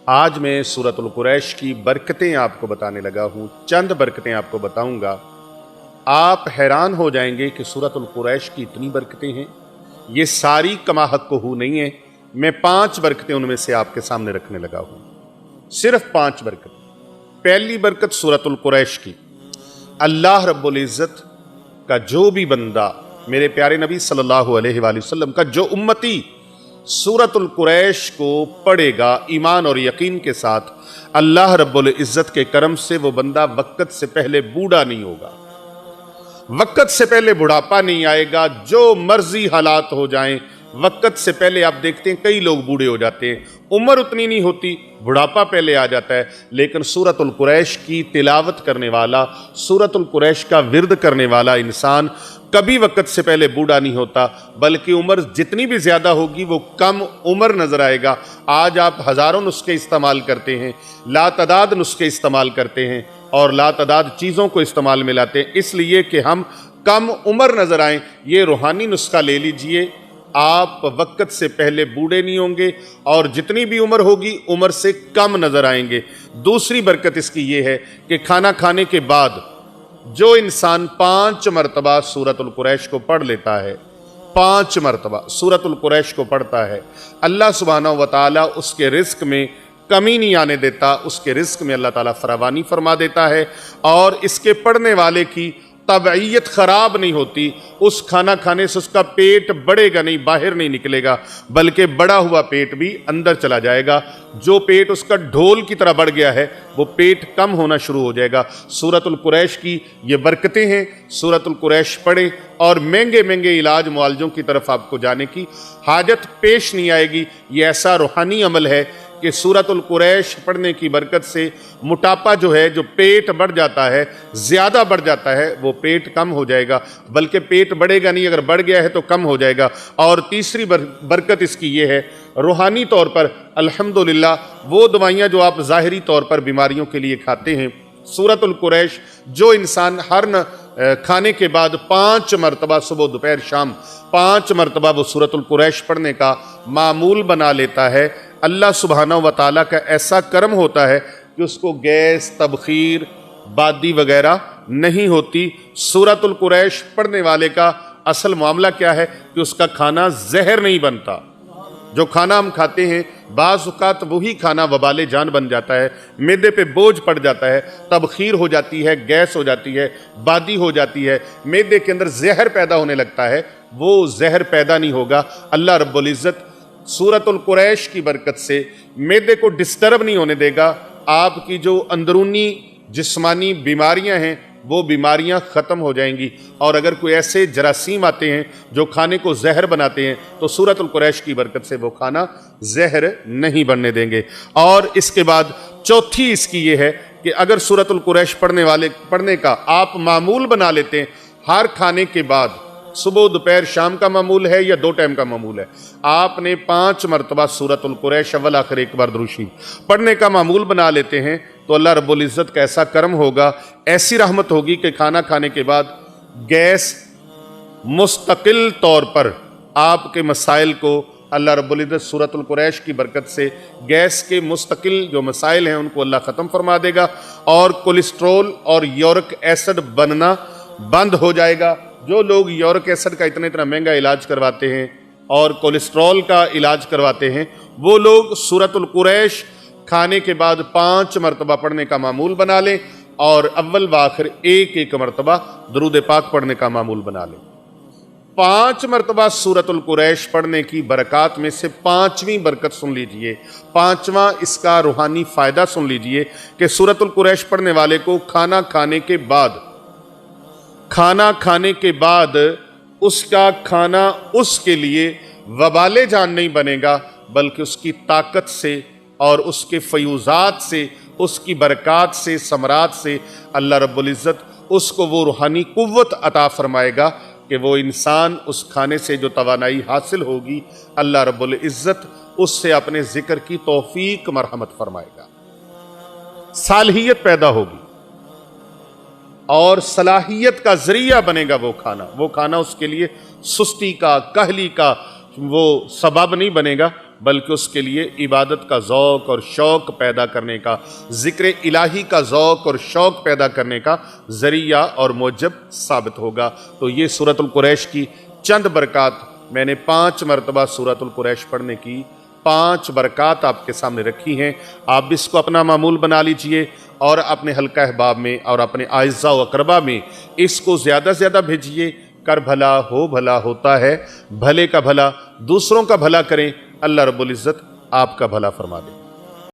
آج میں سورۃ القریش کی برکتیں آپ کو بتانے لگا ہوں، چند برکتیں آپ کو بتاؤں گا۔ آپ حیران ہو جائیں گے کہ سورۃ القریش کی اتنی برکتیں ہیں، یہ ساری کما حق کو نہیں ہیں۔ میں 5 برکتیں ان میں سے آپ کے سامنے رکھنے لگا ہوں، صرف 5 برکتیں۔ پہلی برکت سورۃ القریش کی، اللہ رب العزت کا جو بھی بندہ، میرے پیارے نبی صلی اللہ علیہ وآلہ وسلم کا جو امتی سورۃ القریش کو پڑھے گا ایمان اور یقین کے ساتھ، اللہ رب العزت کے کرم سے وہ بندہ وقت سے پہلے بوڑھا نہیں ہوگا، وقت سے پہلے بڑھاپا نہیں آئے گا۔ جو مرضی حالات ہو جائیں، وقت سے پہلے آپ دیکھتے ہیں کئی لوگ بوڑھے ہو جاتے ہیں، عمر اتنی نہیں ہوتی، بڑھاپا پہلے آ جاتا ہے، لیکن سورۃ القریش کی تلاوت کرنے والا، سورۃ القریش کا ورد کرنے والا انسان کبھی وقت سے پہلے بوڑھا نہیں ہوتا، بلکہ عمر جتنی بھی زیادہ ہوگی وہ کم عمر نظر آئے گا۔ آج آپ ہزاروں نسخے استعمال کرتے ہیں، لا تعداد نسخے استعمال کرتے ہیں اور لا تعداد چیزوں کو استعمال میں لاتے ہیں، اس لیے کہ ہم کم عمر نظر آئیں۔ یہ روحانی نسخہ لے لیجئے، آپ وقت سے پہلے بوڑھے نہیں ہوں گے اور جتنی بھی عمر ہوگی عمر سے کم نظر آئیں گے۔ دوسری برکت اس کی یہ ہے کہ کھانا کھانے کے بعد جو انسان 5 مرتبہ سورۃ القریش کو پڑھ لیتا ہے، 5 مرتبہ سورۃ القریش کو پڑھتا ہے، اللہ سبحانہ وتعالی اس کے رزق میں کمی نہیں آنے دیتا، اس کے رزق میں اللہ تعالیٰ فراوانی فرما دیتا ہے، اور اس کے پڑھنے والے کی طبعیت خراب نہیں ہوتی۔ اس کھانا کھانے سے اس کا پیٹ بڑھے گا نہیں، باہر نہیں نکلے گا، بلکہ بڑا ہوا پیٹ بھی اندر چلا جائے گا۔ جو پیٹ اس کا ڈھول کی طرح بڑھ گیا ہے وہ پیٹ کم ہونا شروع ہو جائے گا۔ سورۃ القریش کی یہ برکتیں ہیں، سورۃ القریش پڑھیں اور مہنگے مہنگے علاج معالجوں کی طرف آپ کو جانے کی حاجت پیش نہیں آئے گی۔ یہ ایسا روحانی عمل ہے کہ سورۃ القریش پڑھنے کی برکت سے موٹاپا جو ہے، جو پیٹ بڑھ جاتا ہے، زیادہ بڑھ جاتا ہے، وہ پیٹ کم ہو جائے گا، بلکہ پیٹ بڑھے گا نہیں، اگر بڑھ گیا ہے تو کم ہو جائے گا۔ اور تیسری برکت اس کی یہ ہے، روحانی طور پر الحمدللہ وہ دوائیاں جو آپ ظاہری طور پر بیماریوں کے لیے کھاتے ہیں، سورۃ القریش جو انسان ہر کھانے کے بعد 5 مرتبہ صبح دوپہر شام 5 مرتبہ وہ سورۃ القریش پڑھنے کا معمول بنا لیتا ہے، اللہ سبحانہ وتعالیٰ کا ایسا کرم ہوتا ہے کہ اس کو گیس، تبخیر، بادی وغیرہ نہیں ہوتی۔ سورۃ القریش پڑھنے والے کا اصل معاملہ کیا ہے کہ اس کا کھانا زہر نہیں بنتا۔ جو کھانا ہم کھاتے ہیں بعض اوقات وہی کھانا وبال جان بن جاتا ہے، معدے پہ بوجھ پڑ جاتا ہے، تبخیر ہو جاتی ہے، گیس ہو جاتی ہے، بادی ہو جاتی ہے، معدے کے اندر زہر پیدا ہونے لگتا ہے، وہ زہر پیدا نہیں ہوگا۔ اللہ رب العزت سورۃ القریش کی برکت سے معدے کو ڈسٹرب نہیں ہونے دے گا۔ آپ کی جو اندرونی جسمانی بیماریاں ہیں وہ بیماریاں ختم ہو جائیں گی، اور اگر کوئی ایسے جراثیم آتے ہیں جو کھانے کو زہر بناتے ہیں تو سورۃ القریش کی برکت سے وہ کھانا زہر نہیں بننے دیں گے۔ اور اس کے بعد چوتھی اس کی یہ ہے کہ اگر سورۃ القریش پڑھنے کا آپ معمول بنا لیتے ہیں، ہر کھانے کے بعد صبح دوپہر شام کا معمول ہے یا 2 ٹائم کا معمول ہے، آپ نے 5 مرتبہ سورۃ القریش اول آخر ایک بار درود شریف پڑھنے کا معمول بنا لیتے ہیں تو اللہ رب العزت کا ایسا کرم ہوگا، ایسی رحمت ہوگی کہ کھانا کھانے کے بعد گیس مستقل طور پر آپ کے مسائل کو اللہ رب العزت سورۃ القریش کی برکت سے گیس کے مستقل جو مسائل ہیں ان کو اللہ ختم فرما دے گا، اور کولیسٹرول اور یورک ایسڈ بننا بند ہو جائے گا۔ جو لوگ یورک ایسڈ کا اتنا مہنگا علاج کرواتے ہیں اور کولیسٹرول کا علاج کرواتے ہیں، وہ لوگ سورۃ القریش کھانے کے بعد 5 مرتبہ پڑھنے کا معمول بنا لیں، اور اول و آخر ایک مرتبہ درود پاک پڑھنے کا معمول بنا لیں۔ 5 مرتبہ سورۃ القریش پڑھنے کی برکات میں سے 5ویں برکت سن لیجئے، 5واں اس کا روحانی فائدہ سن لیجئے کہ سورۃ القریش پڑھنے والے کو کھانا کھانے کے بعد اس کا کھانا اس کے لیے وبال جان نہیں بنے گا، بلکہ اس کی طاقت سے اور اس کے فیوزات سے، اس کی برکات سے، ثمرات سے اللہ رب العزت اس کو وہ روحانی قوت عطا فرمائے گا کہ وہ انسان اس کھانے سے جو توانائی حاصل ہوگی، اللہ رب العزت اس سے اپنے ذکر کی توفیق مرحمت فرمائے گا، صالحیت پیدا ہوگی اور صلاحیت کا ذریعہ بنے گا وہ کھانا اس کے لیے سستی کا، کہلی کا وہ سبب نہیں بنے گا، بلکہ اس کے لیے عبادت کا ذوق اور شوق پیدا کرنے کا، ذکر الہی کا ذوق اور شوق پیدا کرنے کا ذریعہ اور موجب ثابت ہوگا۔ تو یہ سورۃ القریش کی چند برکات، میں نے 5 مرتبہ سورۃ القریش پڑھنے کی 5 برکات آپ کے سامنے رکھی ہیں۔ آپ بھی اس کو اپنا معمول بنا لیجئے اور اپنے حلقہ احباب میں اور اپنے اعزاء و اقربا میں اس کو زیادہ سے زیادہ بھیجئے۔ کر بھلا ہو بھلا ہوتا ہے، بھلے کا بھلا دوسروں کا بھلا کریں، اللہ رب العزت آپ کا بھلا فرما دے۔